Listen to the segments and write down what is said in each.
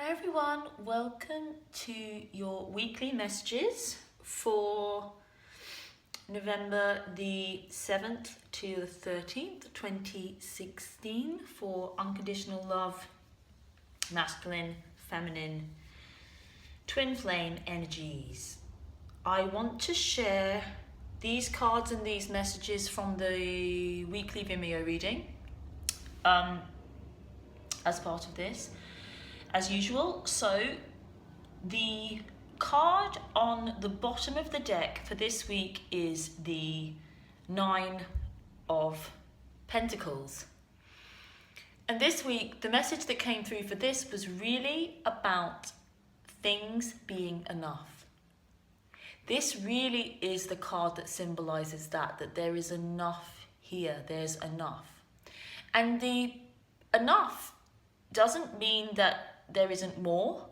Hi everyone, welcome to your weekly messages for November the 7th to the 13th, 2016 for Unconditional Love, Masculine, Feminine, Twin Flame Energies. I want to share these cards and these messages from the weekly Vimeo reading as part of this. As usual, so the card on the bottom of the deck for this week is the Nine of Pentacles. And this week, the message that came through for this was really about things being enough. This really is the card that symbolizes that there is enough here, there's enough. And the enough doesn't mean that there isn't more,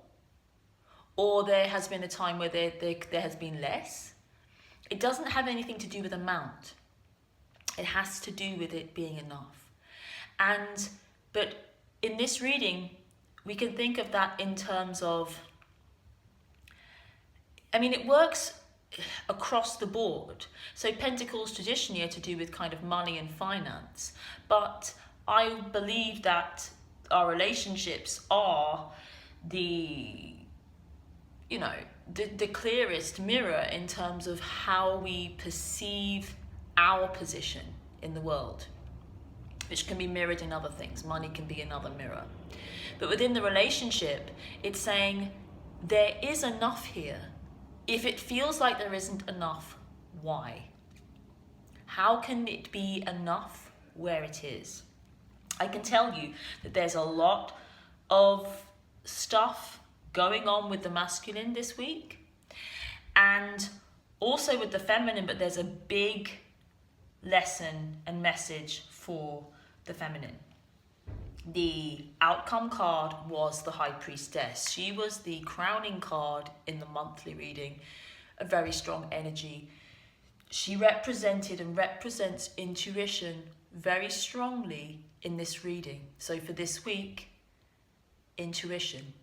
or there has been a time where there has been less. It doesn't have anything to do with amount. It has to do with it being enough. But in this reading, we can think of that in terms of, it works across the board. So Pentacles traditionally are to do with kind of money and finance, but I believe that our relationships are the clearest mirror in terms of how we perceive our position in the world, which can be mirrored in other things. Money can be another mirror. But within the relationship, it's saying there is enough here. If it feels like there isn't enough, why? How can it be enough where it is? I can tell you that there's a lot of stuff going on with the masculine this week and also with the feminine, but there's a big lesson and message for the feminine. The outcome card was the High Priestess. She was the crowning card in the monthly reading, a very strong energy. She represented and represents intuition very strongly in this reading. So for this week, intuition.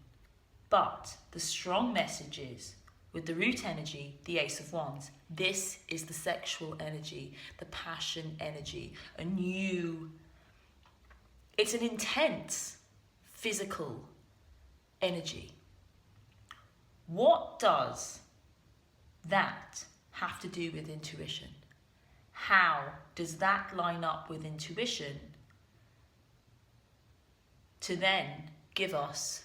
But the strong message is, with the root energy, the Ace of Wands, this is the sexual energy, the passion energy, it's an intense physical energy. What does that have to do with intuition? How does that line up with intuition to then give us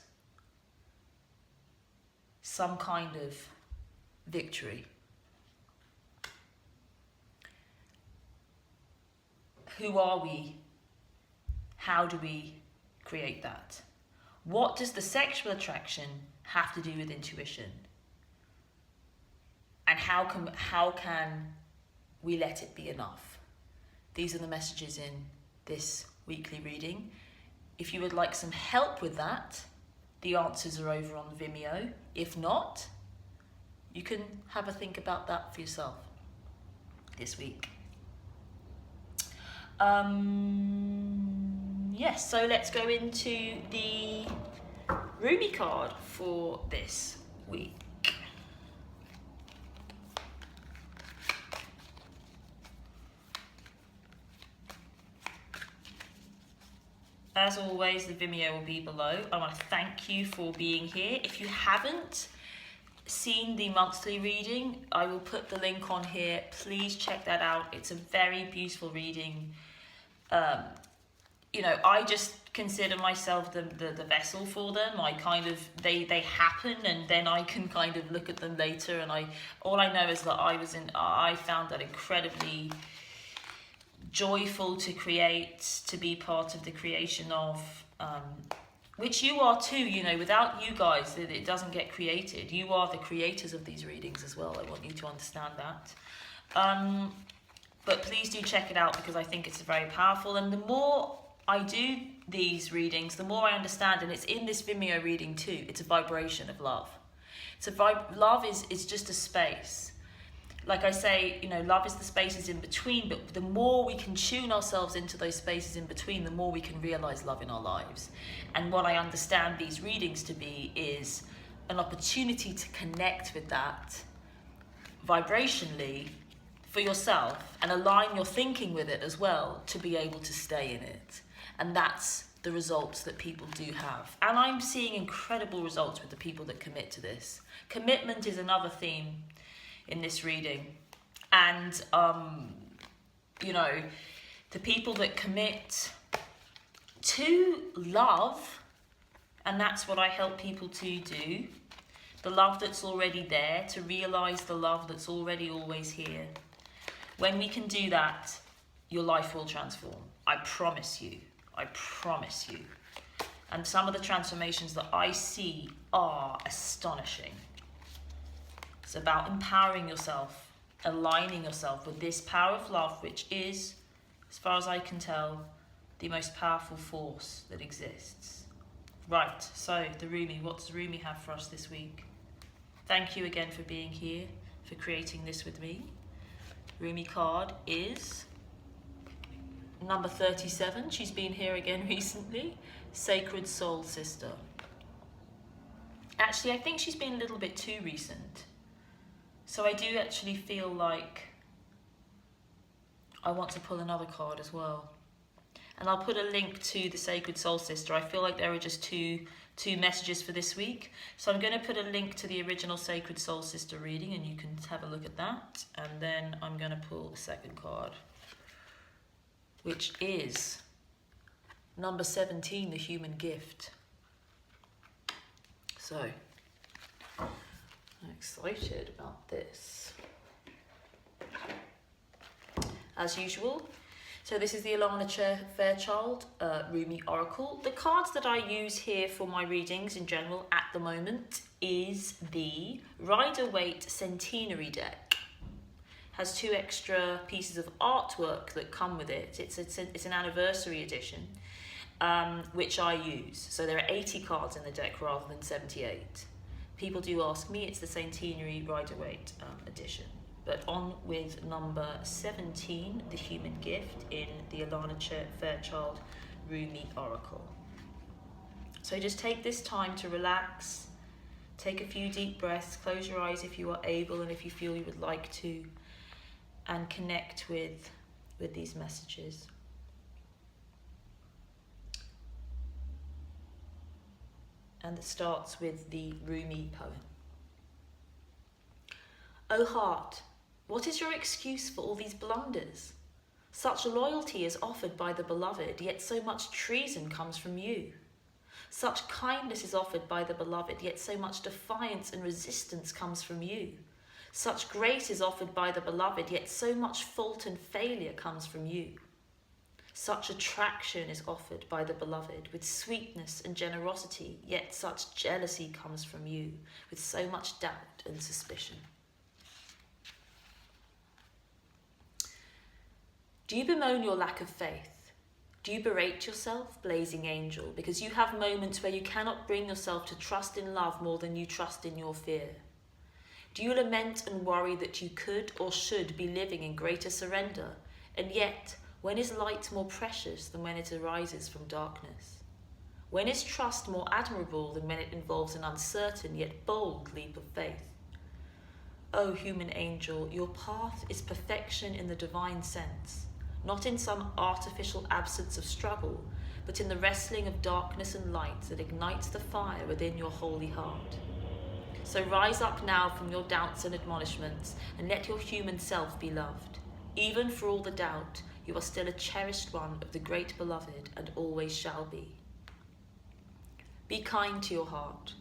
some kind of victory? Who are we? How do we create that? What does the sexual attraction have to do with intuition? And how can we let it be enough? These are the messages in this weekly reading. If you would like some help with that, the answers are over on Vimeo. If not, you can have a think about that for yourself this week. Yes, so let's go into the Rumi card for this week. As always, the Vimeo will be below. I want to thank you for being here. If you haven't seen the monthly reading, I will put the link on here. Please check that out. It's a very beautiful reading. I just consider myself the vessel for them. They happen, and then I can kind of look at them later. And all I know is that I found that incredibly joyful to create, to be part of the creation of, which you are too. Without you guys, it doesn't get created. You are the creators of these readings as well. I want you to understand that. But please do check it out, because I think it's very powerful. And the more I do these readings, the more I understand, and it's in this Vimeo reading too, it's a vibration of love. Love is just a space. like I say, love is the spaces in between, but the more we can tune ourselves into those spaces in between, the more we can realize love in our lives. And what I understand these readings to be is an opportunity to connect with that vibrationally for yourself and align your thinking with it as well to be able to stay in it. And that's the results that people do have. And I'm seeing incredible results with the people that commit to this. Commitment is another theme in this reading. And, the people that commit to love, and that's what I help people to do, the love that's already there, to realize the love that's already always here. When we can do that, your life will transform. I promise you. I promise you. And some of the transformations that I see are astonishing. It's about empowering yourself, aligning yourself with this power of love, which is, as far as I can tell, the most powerful force that exists. Right, so the Rumi, what does Rumi have for us this week? Thank you again for being here, for creating this with me. Rumi card is number 37. She's been here again recently. Sacred Soul Sister. Actually, I think she's been a little bit too recent. So I do actually feel like I want to pull another card as well. And I'll put a link to the Sacred Soul Sister. I feel like there are just two messages for this week. So I'm going to put a link to the original Sacred Soul Sister reading and you can have a look at that. And then I'm going to pull the second card, which is number 17, the Human Gift. So, I'm excited about this. As usual, so this is the Alana Fairchild Rumi Oracle. The cards that I use here for my readings in general at the moment is the Rider-Waite Centenary deck. Has 2 extra pieces of artwork that come with it. It's an anniversary edition, which I use. So there are 80 cards in the deck rather than 78. People do ask me, it's the Centenary Rider-Waite edition. But on with number 17, the Human Gift, in the Alana Fairchild Rumi Oracle. So just take this time to relax, take a few deep breaths, close your eyes if you are able and if you feel you would like to, and connect with these messages. And it starts with the Rumi poem. O heart, what is your excuse for all these blunders? Such loyalty is offered by the beloved, yet so much treason comes from you. Such kindness is offered by the beloved, yet so much defiance and resistance comes from you. Such grace is offered by the beloved, yet so much fault and failure comes from you. Such attraction is offered by the beloved with sweetness and generosity, yet such jealousy comes from you with so much doubt and suspicion. Do you bemoan your lack of faith? Do you berate yourself, blazing angel, because you have moments where you cannot bring yourself to trust in love more than you trust in your fear? Do you lament and worry that you could or should be living in greater surrender, and yet, when is light more precious than when it arises from darkness? When is trust more admirable than when it involves an uncertain yet bold leap of faith? O human angel, your path is perfection in the divine sense, not in some artificial absence of struggle, but in the wrestling of darkness and light that ignites the fire within your holy heart. So rise up now from your doubts and admonishments, and let your human self be loved. Even for all the doubt, you are still a cherished one of the great beloved, and always shall be. Be kind to your heart.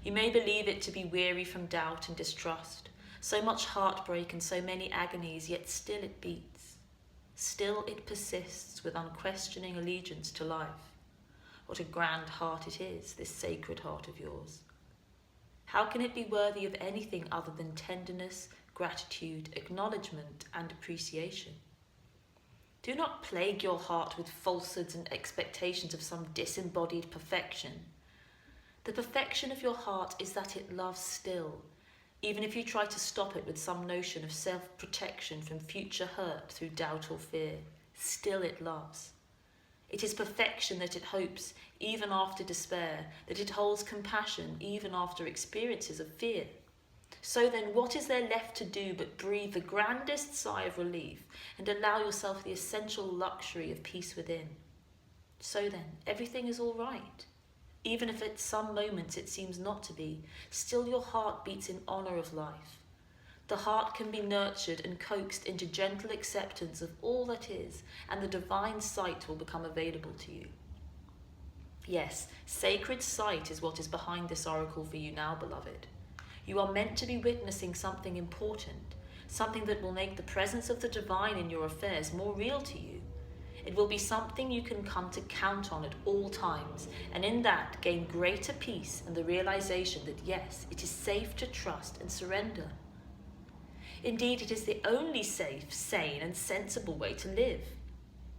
You may believe it to be weary from doubt and distrust, so much heartbreak and so many agonies, yet still it beats. Still it persists with unquestioning allegiance to life. What a grand heart it is, this sacred heart of yours. How can it be worthy of anything other than tenderness, gratitude, acknowledgement, and appreciation? Do not plague your heart with falsehoods and expectations of some disembodied perfection. The perfection of your heart is that it loves still, Even if you try to stop it with some notion of self-protection from future hurt through doubt or fear, still it loves. It is perfection that it hopes even after despair, that it holds compassion even after experiences of fear. So then, what is there left to do but breathe the grandest sigh of relief and allow yourself the essential luxury of peace within? So then, everything is all right. Even if at some moments it seems not to be, still your heart beats in honour of life. The heart can be nurtured and coaxed into gentle acceptance of all that is, and the divine sight will become available to you. Yes, sacred sight is what is behind this oracle for you now, beloved. You are meant to be witnessing something important, something that will make the presence of the divine in your affairs more real to you. It will be something you can come to count on at all times, and in that gain greater peace and the realization that yes, it is safe to trust and surrender. Indeed, it is the only safe, sane, and sensible way to live.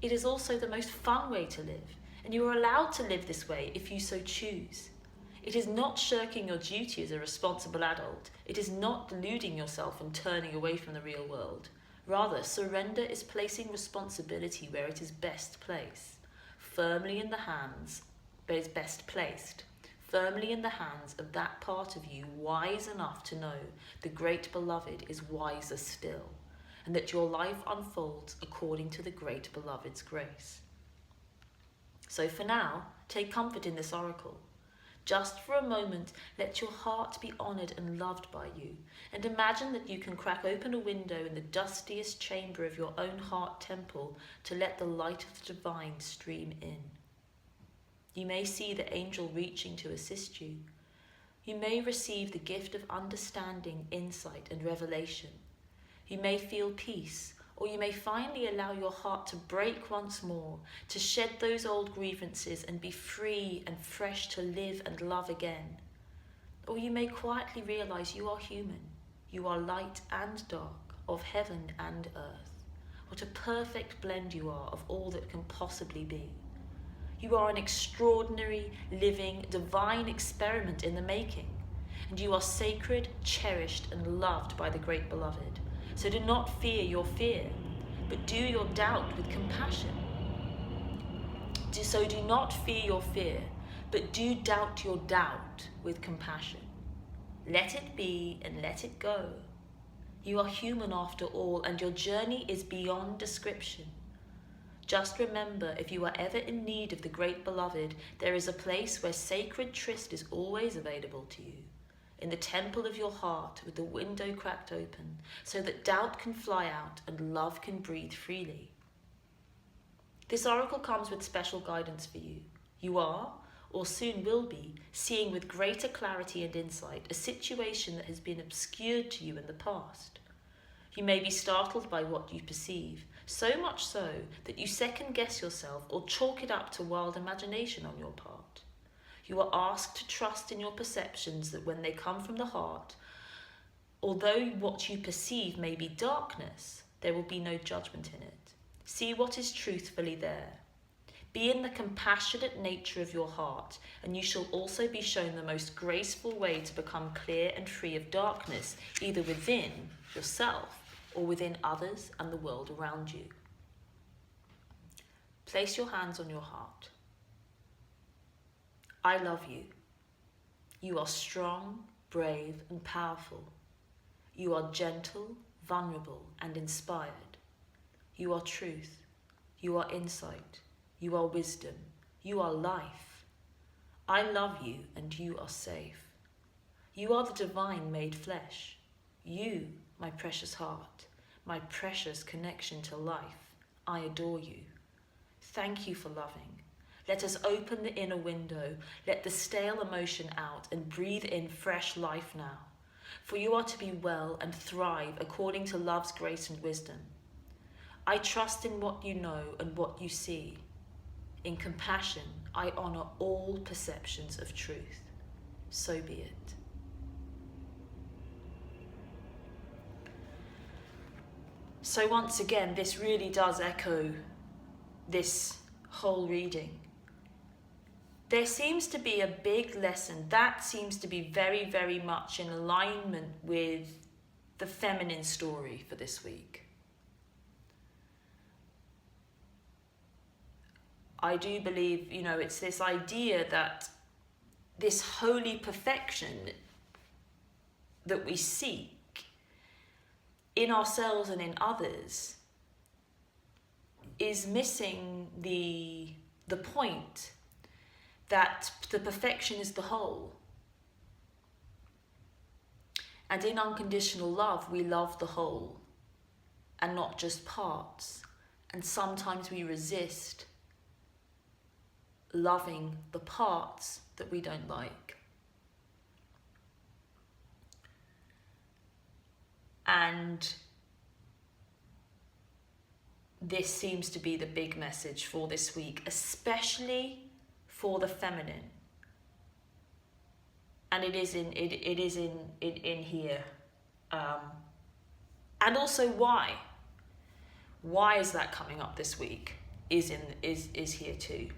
It is also the most fun way to live, and you are allowed to live this way if you so choose. It is not shirking your duty as a responsible adult. It is not deluding yourself and turning away from the real world. Rather, surrender is placing responsibility where it is best placed, firmly in the hands of that part of you wise enough to know the great beloved is wiser still, and that your life unfolds according to the great beloved's grace. So for now, take comfort in this oracle. Just for a moment, let your heart be honoured and loved by you, and imagine that you can crack open a window in the dustiest chamber of your own heart temple to let the light of the divine stream in. You may see the angel reaching to assist you. You may receive the gift of understanding, insight, and revelation. You may feel peace, or you may finally allow your heart to break once more, to shed those old grievances and be free and fresh to live and love again. Or you may quietly realize you are human, you are light and dark, of heaven and earth. What a perfect blend you are of all that can possibly be. You are an extraordinary, living, divine experiment in the making, and you are sacred, cherished, and loved by the great beloved. So do not fear your fear, but do your doubt with compassion. So do not fear your fear, but do doubt your doubt with compassion. Let it be and let it go. You are human after all, and your journey is beyond description. Just remember, if you are ever in need of the great beloved, there is a place where sacred tryst is always available to you. In the temple of your heart with the window cracked open, so that doubt can fly out and love can breathe freely. This oracle comes with special guidance for you. You are, or soon will be, seeing with greater clarity and insight a situation that has been obscured to you in the past. You may be startled by what you perceive, so much so that you second guess yourself or chalk it up to wild imagination on your part. You are asked to trust in your perceptions that when they come from the heart, although what you perceive may be darkness, there will be no judgment in it. See what is truthfully there. Be in the compassionate nature of your heart, and you shall also be shown the most graceful way to become clear and free of darkness, either within yourself or within others and the world around you. Place your hands on your heart. I love you. You are strong, brave, and powerful. You are gentle, vulnerable, and inspired. You are truth. You are insight. You are wisdom. You are life. I love you, and you are safe. You are the divine made flesh. You, my precious heart, my precious connection to life. I adore you. Thank you for loving. Let us open the inner window, let the stale emotion out, and breathe in fresh life now. For you are to be well and thrive according to love's grace and wisdom. I trust in what you know and what you see. In compassion, I honour all perceptions of truth. So be it. So once again, this really does echo this whole reading. there seems to be a big lesson that seems to be very, very much in alignment with the feminine story for this week. I do believe, you know, it's this idea that this holy perfection that we seek in ourselves and in others is missing the point that the perfection is the whole. And in unconditional love, we love the whole and not just parts. And sometimes we resist loving the parts that we don't like. And this seems to be the big message for this week, especially for the feminine. And it is in here. And also why is that coming up this week is here too.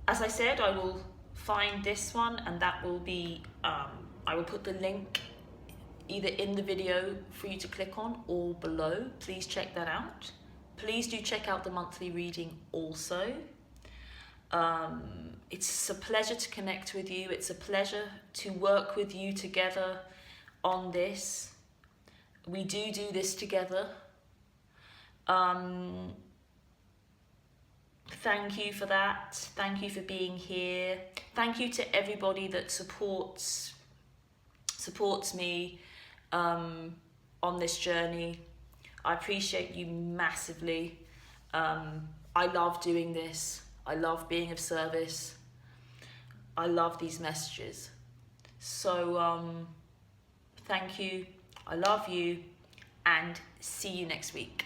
As I said, I will find this one, and that will be I will put the link either in the video for you to click on or below. Please check that out. Please do check out the monthly reading also. It's a pleasure to connect with you. It's a pleasure to work with you together on this. We do this together. Thank you for that. Thank you for being here. Thank you to everybody that supports me on this journey. I appreciate you massively. I love doing this. I love being of service. I love these messages. So thank you. I love you, and see you next week.